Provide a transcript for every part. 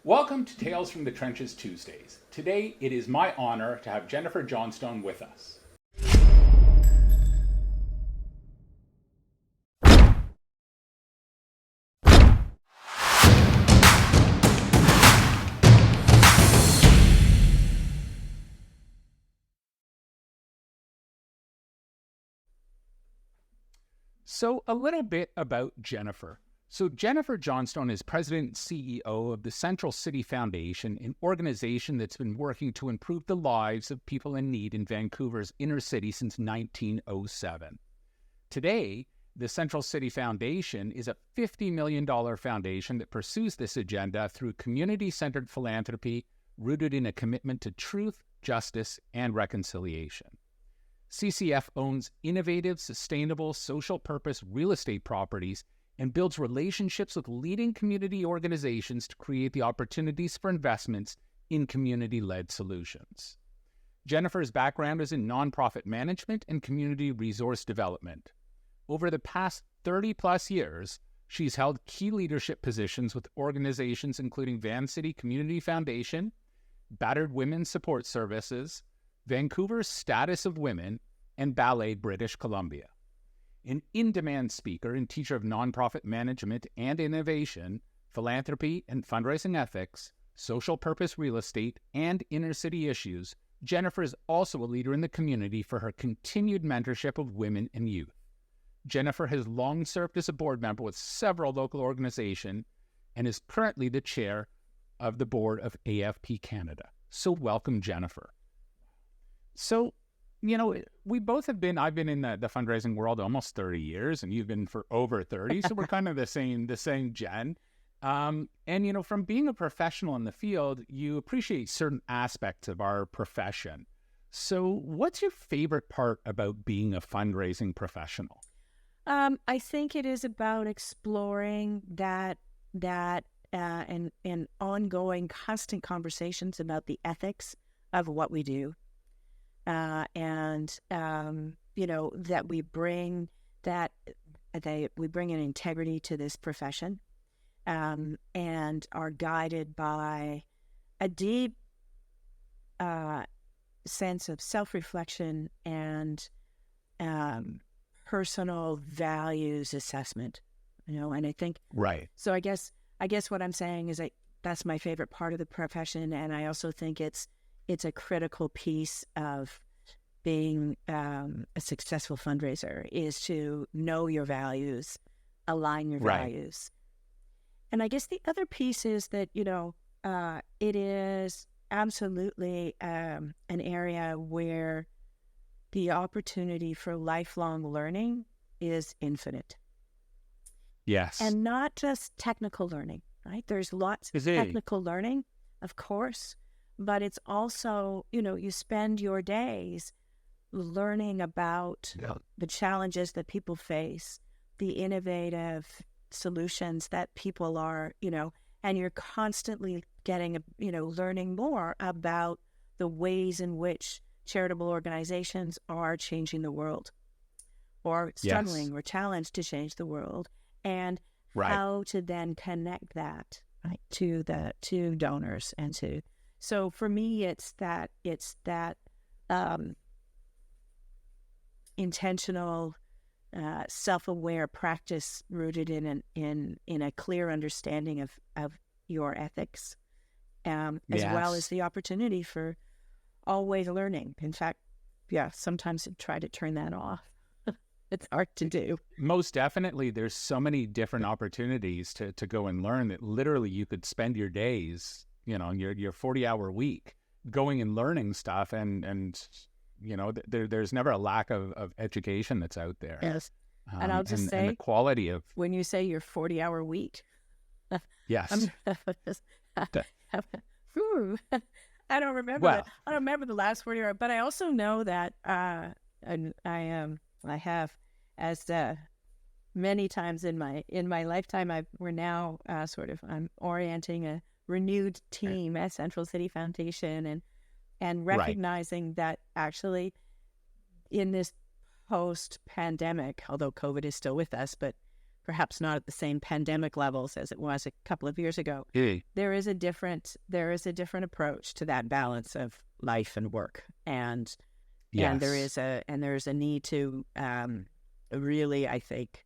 Welcome to Tales from the Trenches Tuesdays. Today, it is my honor to have Jennifer Johnstone with us. So, a little bit about Jennifer. So Jennifer Johnstone is President and CEO of the Central City Foundation, an organization that's been working to improve the lives of people in need in Vancouver's inner city since 1907. Today, the Central City Foundation is a $50 million foundation that pursues this agenda through community-centered philanthropy rooted in a commitment to truth, justice, and reconciliation. CCF owns innovative, sustainable, social purpose real estate properties and builds relationships with leading community organizations to create the opportunities for investments in community-led solutions. Jennifer's background is in nonprofit management and community resource development. Over the past 30-plus years, she's held key leadership positions with organizations including Van City Community Foundation, Battered Women's Support Services, Vancouver's Status of Women, and Ballet British Columbia. An in-demand speaker and teacher of nonprofit management and innovation, philanthropy and fundraising ethics, social purpose real estate, and inner-city issues, Jennifer is also a leader in the community for her continued mentorship of women and youth. Jennifer has long served as a board member with several local organizations and is currently the chair of the Board of AFP Canada. So welcome, Jennifer. So, I've been in the fundraising world almost 30 years, and you've been for over 30, so we're kind of the same gen. From being a professional in the field, you appreciate certain aspects of our profession. So what's your favorite part about being a fundraising professional? I think it is about exploring that and ongoing constant conversations about the ethics of what we do. That we bring we bring an integrity to this profession, and are guided by a deep sense of self-reflection and personal values assessment. And I think right. So I guess what I'm saying is that's my favorite part of the profession, and I also think it's a critical piece of being a successful fundraiser is to know your values, align your values. And I guess the other piece is that, it is absolutely an area where the opportunity for lifelong learning is infinite. Yes. And not just technical learning, right? There's lots of technical learning, of course, but it's also, you spend your days learning about the challenges that people face, the innovative solutions that people are, and you're constantly getting, learning more about the ways in which charitable organizations are changing the world or struggling or challenged to change the world, and how to then connect that to donors and to. So for me, it's that intentional, self-aware practice rooted in a clear understanding of your ethics, as well as the opportunity for always learning. In fact, sometimes I try to turn that off. It's hard to do. Most definitely. There's so many different opportunities to go and learn that literally you could spend your days, your 40-hour week going and learning stuff, and there's never a lack of education that's out there. Yes. And I'll just say, and the quality of when you say your 40-hour week. Yes. I don't remember that. I don't remember the last 40 hours, but I also know that and I have, as many times in my lifetime, we're now I'm orienting a renewed team at Central City Foundation, and recognizing that actually in this post-pandemic, although COVID is still with us, but perhaps not at the same pandemic levels as it was a couple of years ago. There is a different approach to that balance of life and work, and there is a need to really, I think,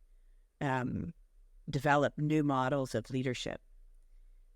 develop new models of leadership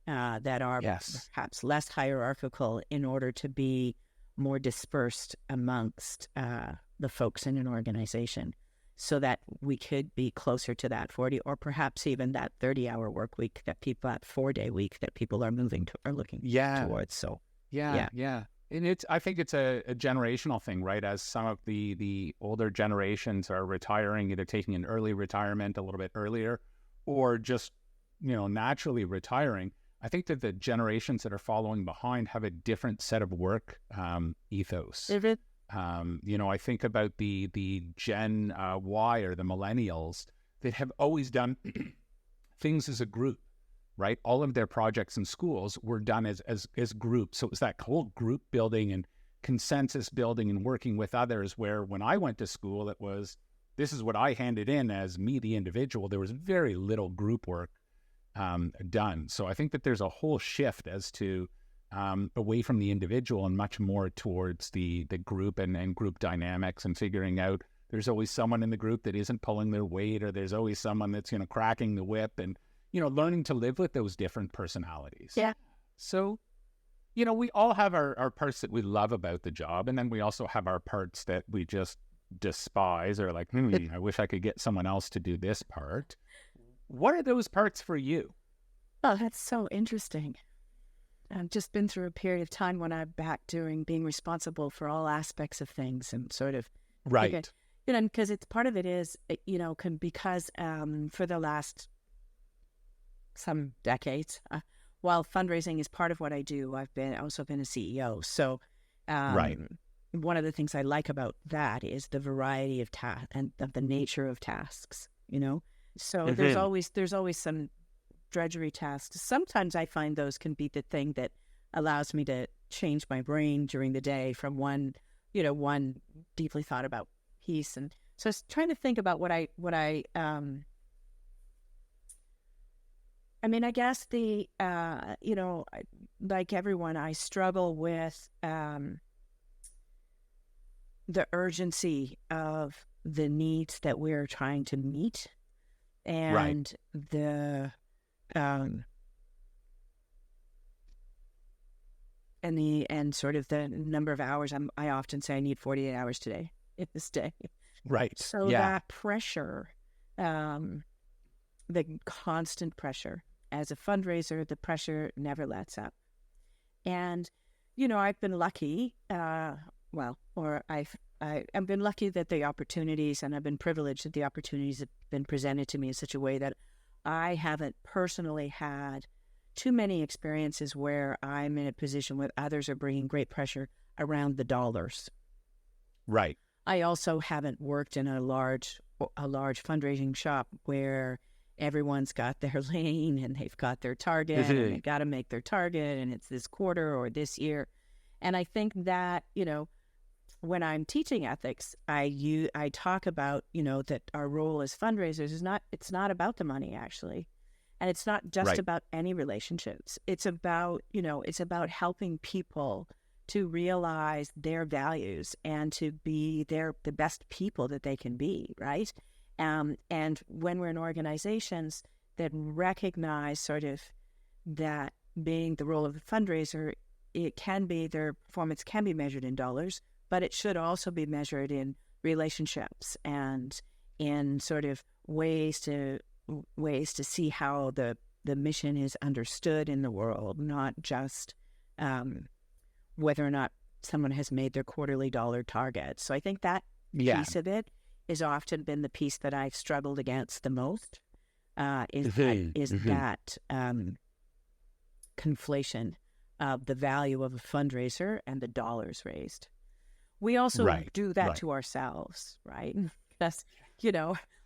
that are perhaps less hierarchical in order to be more dispersed amongst the folks in an organization, so that we could be closer to that 40 or perhaps even that 30-hour work week that people, that 4-day week that people are looking towards. So and I think it's a generational thing, right? As some of the older generations are retiring, either taking an early retirement a little bit earlier, or just naturally retiring. I think that the generations that are following behind have a different set of work ethos. I think about the Gen Y or the millennials that have always done things as a group, right? All of their projects in schools were done as groups. So it was that whole group building and consensus building and working with others, where when I went to school, it was, this is what I handed in as me, the individual. There was very little group work done. So I think that there's a whole shift as to away from the individual and much more towards the group and group dynamics, and figuring out there's always someone in the group that isn't pulling their weight, or there's always someone that's cracking the whip, and learning to live with those different personalities. So we all have our parts that we love about the job, and then we also have our parts that we just despise, or like, I wish I could get someone else to do this part. What are those parts for you? Oh, that's so interesting. I've just been through a period of time when I'm back being responsible for all aspects of things, and sort of because it's part of it is because for the last some decades, while fundraising is part of what I do, I've also been a CEO. So one of the things I like about that is the variety of tasks and of the nature of tasks. So there's always some drudgery tasks. Sometimes I find those can be the thing that allows me to change my brain during the day from one deeply thought about piece. And so I was trying to think about I guess like everyone, I struggle with the urgency of the needs that we're trying to meet, and and sort of the number of hours. I often say I need 48 hours today in this day. Right. So that pressure, the constant pressure as a fundraiser, the pressure never lets up. And, I've been lucky, I've been lucky that the opportunities, and I've been privileged that the opportunities have been presented to me in such a way that I haven't personally had too many experiences where I'm in a position where others are bringing great pressure around the dollars. Right. I also haven't worked in a large fundraising shop where everyone's got their lane and they've got their target and they've got to make their target, and it's this quarter or this year. And I think that, when I'm teaching ethics, I talk about, that our role as fundraisers it's not about the money, actually. And it's not just about any relationships. It's about, it's about helping people to realize their values and to be the best people that they can be, right? And when we're in organizations that recognize sort of that being the role of the fundraiser, their performance can be measured in dollars, but it should also be measured in relationships and in sort of ways to see how the mission is understood in the world, not just whether or not someone has made their quarterly dollar target. So I think that piece of it has often been the piece that I've struggled against the most, is that conflation of the value of a fundraiser and the dollars raised. We also do that to ourselves, right? Because,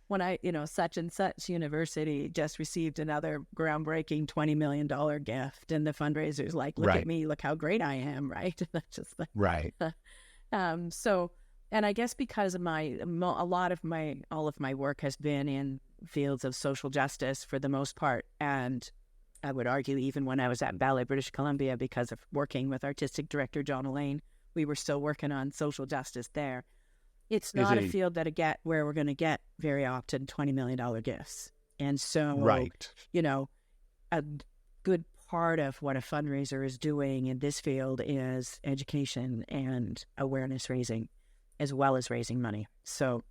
when such and such university just received another groundbreaking $20 million gift, and the fundraiser's like, look at me, look how great I am, right? That's just like, so, and I guess because of all of my work has been in fields of social justice for the most part. And I would argue even when I was at Ballet, British Columbia, because of working with artistic director John Elaine, we were still working on social justice there. It's not a field where we're going to get very often $20 million gifts. And so, you know, a good part of what a fundraiser is doing in this field is education and awareness raising, as well as raising money. So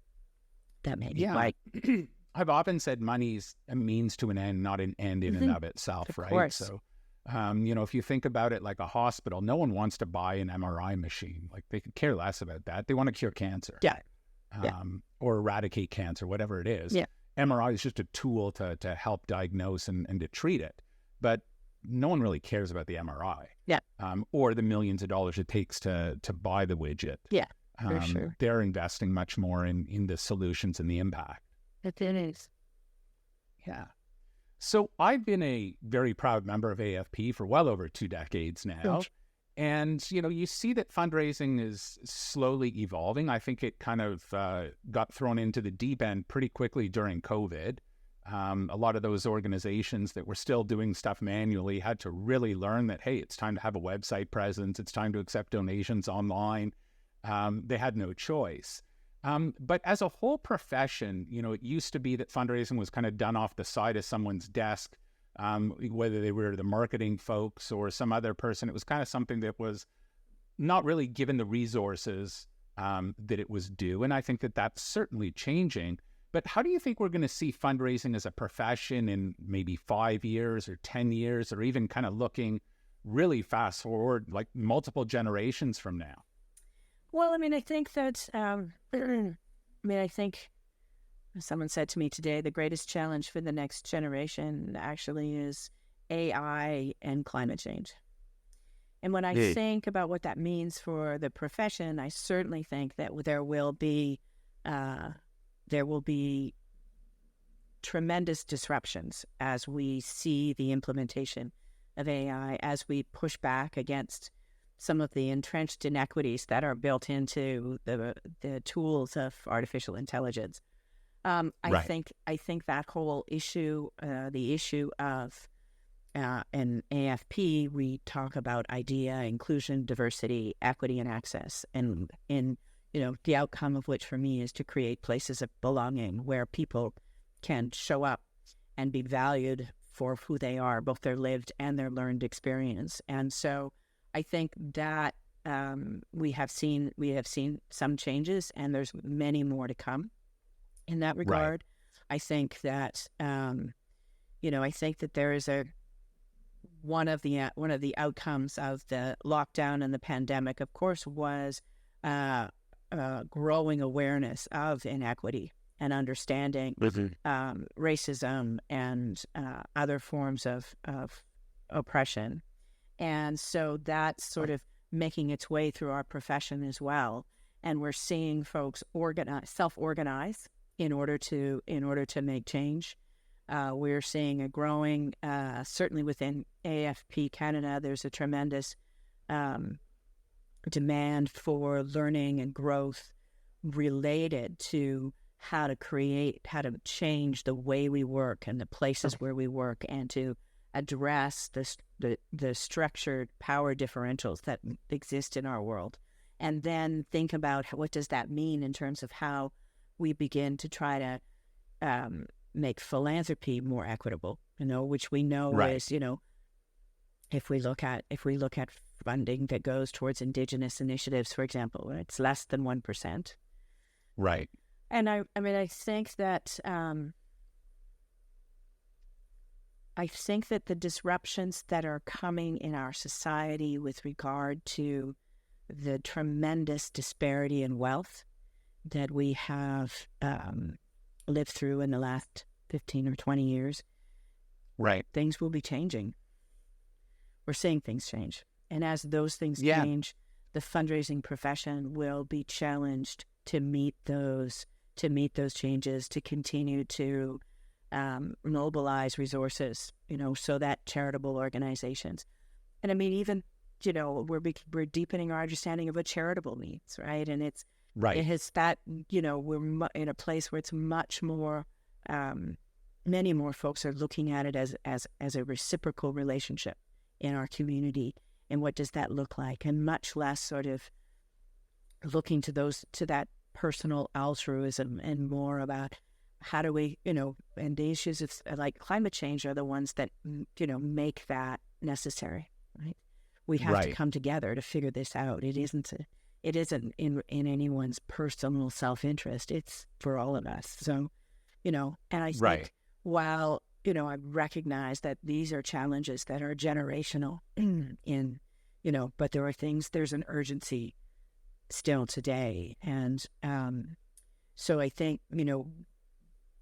that may be why. I've often said money's a means to an end, not an end in and of itself, right? Course. So, you know, if you think about it like a hospital, no one wants to buy an MRI machine. Like, they could care less about that. They want to cure cancer. Or eradicate cancer, whatever it is. MRI is just a tool to help diagnose and to treat it. But no one really cares about the MRI. Or the millions of dollars it takes to buy the widget. For sure. They're investing much more in the solutions and the impact. It is. Yeah. So I've been a very proud member of AFP for well over 2 decades now. And, you know, you see that fundraising is slowly evolving. I think it kind of got thrown into the deep end pretty quickly during COVID. A lot of those organizations that were still doing stuff manually had to really learn that, hey, it's time to have a website presence. It's time to accept donations online. They had no choice. But as a whole profession, you know, it used to be that fundraising was kind of done off the side of someone's desk, whether they were the marketing folks or some other person. It was kind of something that was not really given the resources that it was due. And I think that that's certainly changing. But how do you think we're going to see fundraising as a profession in maybe 5 years or 10 years, or even kind of looking really fast forward, like multiple generations from now? Well, I mean, I think that, I think someone said to me today, the greatest challenge for the next generation actually is AI and climate change. And when I think about what that means for the profession, I certainly think that there will be tremendous disruptions as we see the implementation of AI, as we push back against some of the entrenched inequities that are built into the tools of artificial intelligence. I think that whole issue, the issue of in AFP, we talk about idea, inclusion, diversity, equity, and access, and in the outcome of which for me is to create places of belonging where people can show up and be valued for who they are, both their lived and their learned experience. And so I think that we have seen some changes, and there's many more to come in that regard. I think that I think that there is one of the outcomes of the lockdown and the pandemic, of course, was growing awareness of inequity and understanding racism and other forms of oppression. And so that's sort of making its way through our profession as well. And we're seeing folks self-organize in order to make change. We're seeing a growing, certainly within AFP Canada, there's a tremendous demand for learning and growth related to how to change the way we work and the places where we work, and to address the structured power differentials that exist in our world, and then think about what does that mean in terms of how we begin to try to make philanthropy more equitable. Which we know is if we look at funding that goes towards Indigenous initiatives, for example, it's less than 1%. Right. And I think that the disruptions that are coming in our society with regard to the tremendous disparity in wealth that we have lived through in the last 15 or 20 years, things will be changing. We're seeing things change. And as those things change, the fundraising profession will be challenged to meet those changes, to continue to mobilize resources, so that charitable organizations, and I mean, even, we're deepening our understanding of what charitable means, right? And it has that, we're in a place where it's much more many more folks are looking at it as a reciprocal relationship in our community. And what does that look like? And much less sort of looking to that personal altruism, and more about how do we, and the issues of like climate change are the ones that, make that necessary, right? We have to come together to figure this out. It isn't in anyone's personal self-interest. It's for all of us. So, and I think while, I recognize that these are challenges that are generational but there's an urgency still today. And so I think,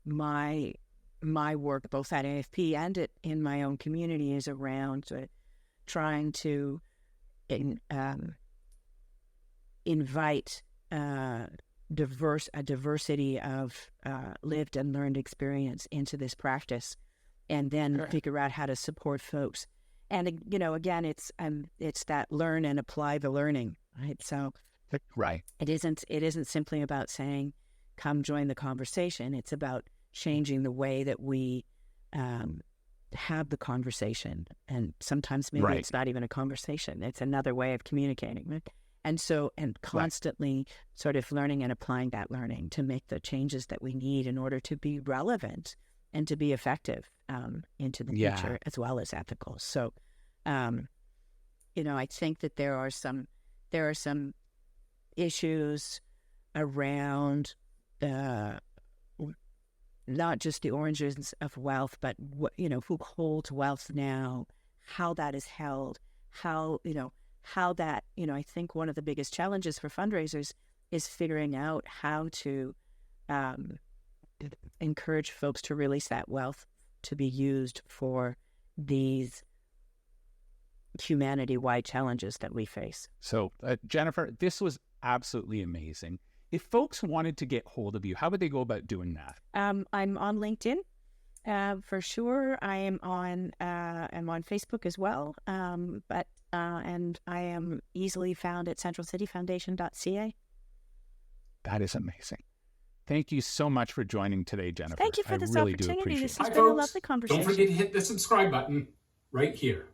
my work, both at AFP and in my own community, is around trying to invite a diversity of lived and learned experience into this practice, and then figure out how to support folks. And again, it's that learn and apply the learning, right? So it isn't simply about saying, come join the conversation. It's about changing the way that we have the conversation. And sometimes maybe it's not even a conversation. It's another way of communicating. Right? And so, and constantly sort of learning and applying that learning to make the changes that we need in order to be relevant and to be effective into the future, as well as ethical. So, I think that there are some issues around not just the origins of wealth, but who holds wealth now, how that is held, how that, I think one of the biggest challenges for fundraisers is figuring out how to encourage folks to release that wealth to be used for these humanity-wide challenges that we face. So, Jennifer, this was absolutely amazing. If folks wanted to get hold of you, how would they go about doing that? I'm on LinkedIn, for sure. I am on Facebook as well. But I am easily found at centralcityfoundation.ca. That is amazing. Thank you so much for joining today, Jennifer. Thank you for this opportunity. This has been a lovely conversation. Don't forget to hit the subscribe button right here.